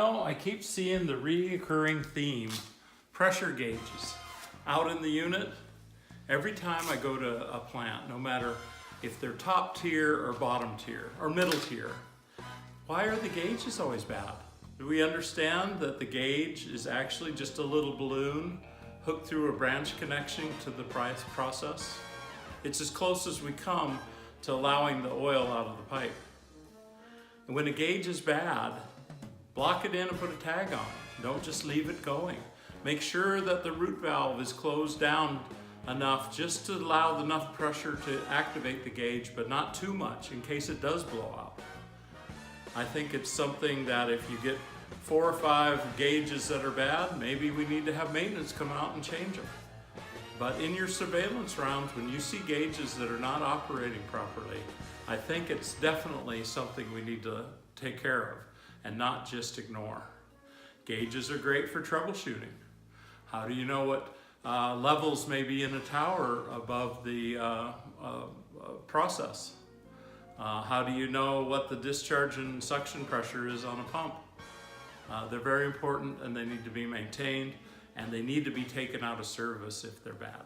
know, I keep seeing the recurring theme, pressure gauges, out in the unit. Every time I go to a plant, no matter if they're top tier or bottom tier or middle tier, why are the gauges always bad? Do we understand that the gauge is actually just a little balloon hooked through a branch connection to the process? It's as close as we come to allowing the oil out of the pipe. And when a gauge is bad, block it in and put a tag on it. Don't just leave it going. Make sure that the root valve is closed down enough just to allow enough pressure to activate the gauge, but not too much in case it does blow out. I think it's something that if you get 4 or 5 gauges that are bad, maybe we need to have maintenance come out and change them. But in your surveillance rounds, when you see gauges that are not operating properly, I think it's definitely something we need to take care of and not just ignore. Gauges are great for troubleshooting. How do you know what levels may be in a tower above the process? How do you know what the discharge and suction pressure is on a pump? They're very important and they need to be maintained, and they need to be taken out of service if they're bad.